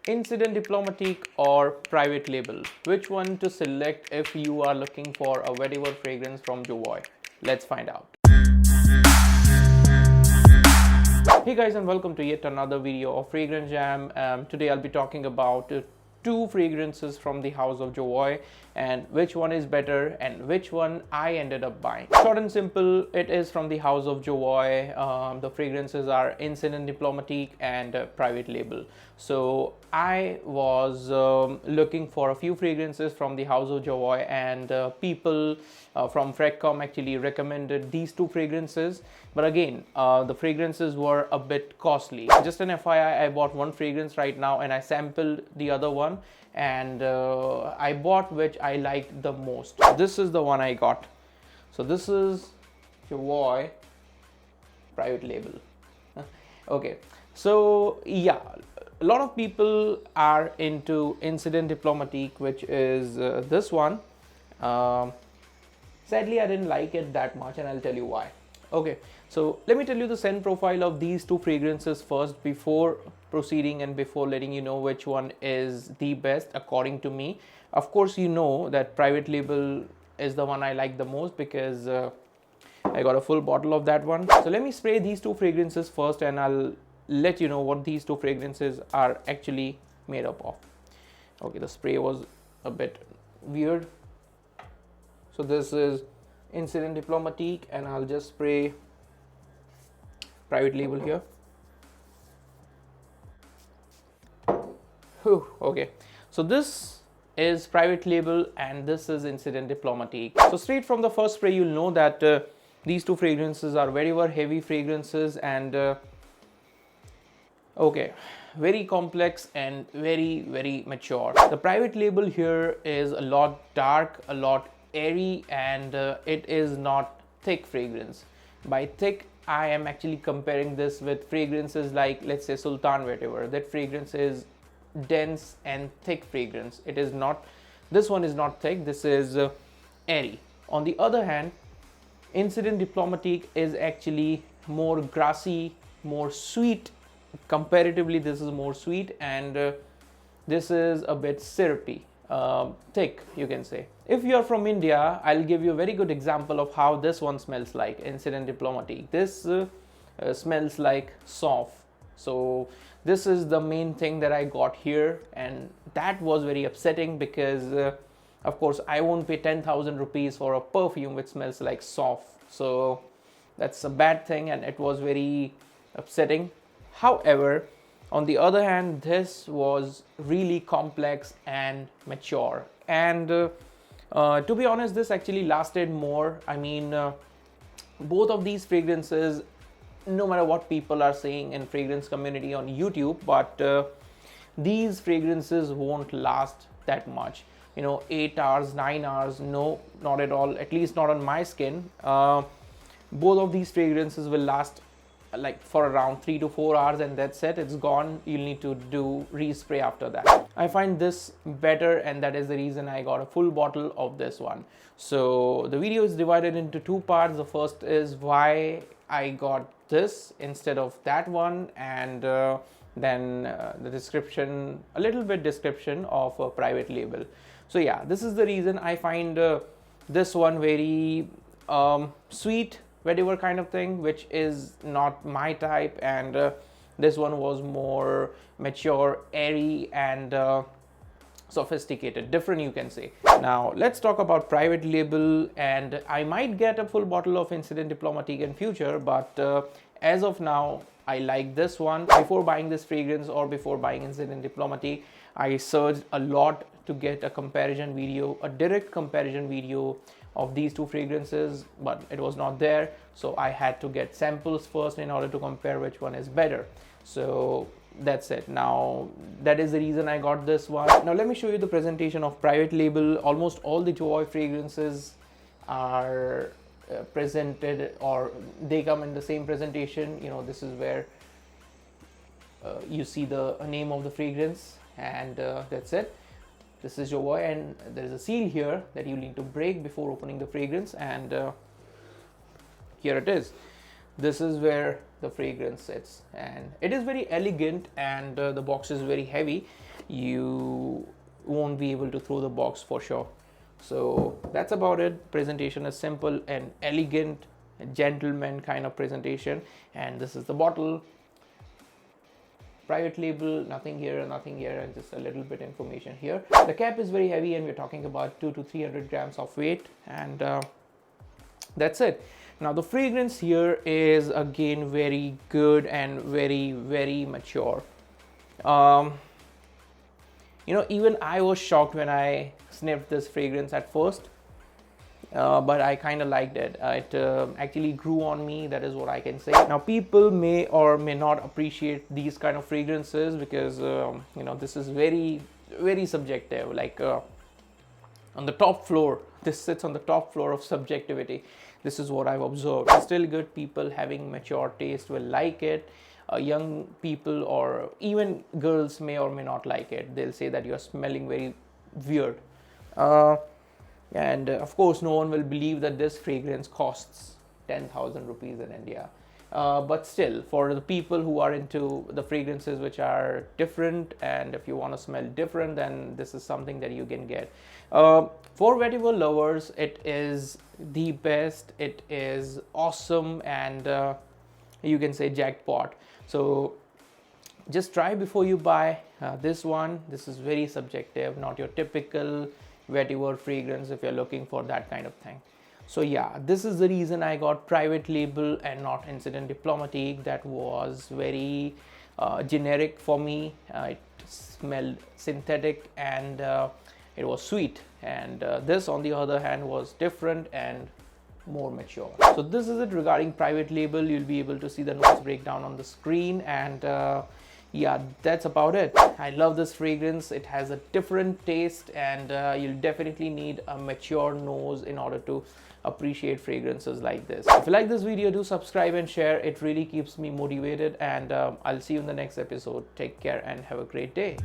Incident Diplomatique or private label? Which one to select if you are looking for a Vetiver fragrance from Jovoy? Let's find out. Hey guys, and welcome to yet another video of Fragrance Jam. Today I'll be talking about two fragrances from the house of Jovoy and which one is better and which one I ended up buying. Short and simple, it is from the house of Jovoy. The fragrances are Incident Diplomatique and private label. So I was looking for a few fragrances from the house of Jovoy, and people from Fredcom actually recommended these two fragrances. But again, the fragrances were a bit costly. Just an FYI, I bought one fragrance right now and I sampled the other one, and I bought which I liked the most. This is the one I got. So this is Jovoy private label. Okay, so yeah, a lot of people are into Incident Diplomatique, which is this one. Sadly, I didn't like it that much, and I'll tell you why. Okay, so let me tell you the scent profile of these two fragrances first before proceeding and before letting you know which one is the best according to me. Of course, you know that private label is the one I like the most because I got a full bottle of that one. So let me spray these two fragrances first and I'll let you know what these two fragrances are actually made up of. Okay, the spray was a bit weird. So this is Incident Diplomatique and I'll just spray private label here. Whew, okay, so this is private label and this is Incident Diplomatique. So straight from the first spray, you'll know that these two fragrances are very heavy fragrances and okay, very complex and very mature. The private label here is a lot dark, a lot airy, and it is not thick fragrance. By thick, I am actually comparing this with fragrances like, let's say, Sultan Vetiver. That fragrance is dense and thick fragrance. It is not, this one is not thick, this is airy. On the other hand, Incident Diplomatique is actually more grassy, more sweet. Comparatively, this is more sweet, and this is a bit syrupy, thick, you can say. If you are from India, I'll give you a very good example of how this one smells like, Incident Diplomatique. This smells like soft. So this is the main thing that I got here, and that was very upsetting because of course I won't pay 10,000 rupees for a perfume which smells like soft. So that's a bad thing and it was very upsetting. However, on the other hand, this was really complex and mature, and to be honest, this actually lasted more. I mean, both of these fragrances, no matter what people are saying in fragrance community on YouTube, but these fragrances won't last that much. You know, 8 hours, 9 hours, no, not at all, at least not on my skin. Both of these fragrances will last like for around 3 to 4 hours, and that's it, it's gone. You'll need to do respray after that. I find this better, and that is the reason I got a full bottle of this one. So the video is divided into two parts. The first is why I got this instead of that one, and then the description, a little bit description of a private label. So yeah, this is the reason I find this one very sweet, Vetiver kind of thing, which is not my type, and this one was more mature, airy, and sophisticated, different, you can say. Now let's talk about private label, and I might get a full bottle of Incident Diplomatique in future, but as of now I like this one. Before buying this fragrance or before buying Incident Diplomatique, I searched a lot to get a comparison video, a direct comparison video of these two fragrances, but it was not there, so I had to get samples first in order to compare which one is better. So that's it. Now that is the reason I got this one. Now let me show you the presentation of private label. Almost all the Jovoy fragrances are presented, or they come in the same presentation. You know, this is where you see the name of the fragrance, and that's it. This is Jovoy, and there is a seal here that you need to break before opening the fragrance, and here it is. This is where the fragrance sits, and it is very elegant, and the box is very heavy. you won't be able to throw the box for sure. So that's about it. Presentation is simple and elegant, gentleman kind of presentation. And this is the bottle. Private label, nothing here, and just a little bit information here. The cap is very heavy, and we're talking about 200 to 300 grams of weight, and that's it. Now the fragrance here is again very good and very mature. Even I was shocked when I sniffed this fragrance at first, but I kind of liked it. It actually grew on me, that is what I can say. Now people may or may not appreciate these kind of fragrances because this is very subjective. Like on the top floor, this sits on the top floor of subjectivity. This is what I've observed. Still good people having mature taste will like it. Young people or even girls may or may not like it. They'll say that you're smelling very weird. And of course, no one will believe that this fragrance costs 10,000 rupees in India. But still, for the people who are into the fragrances which are different, and if you want to smell different, then this is something that you can get. For Vetiver lovers, it is the best. It is awesome, and you can say jackpot. So just try before you buy this one. This is very subjective, not your typical Vetiver fragrance if you're looking for that kind of thing. So yeah, this is the reason I got private label and not Incident Diplomatique. That was very generic for me. It smelled synthetic, and it was sweet, and this on the other hand was different and more mature. So this is it regarding private label. You'll be able to see the notes breakdown on the screen, and yeah, that's about it. I love this fragrance. It has a different taste, and you'll definitely need a mature nose in order to appreciate fragrances like this. If you like this video, do subscribe and share. It really keeps me motivated, and I'll see you in the next episode. Take care and have a great day.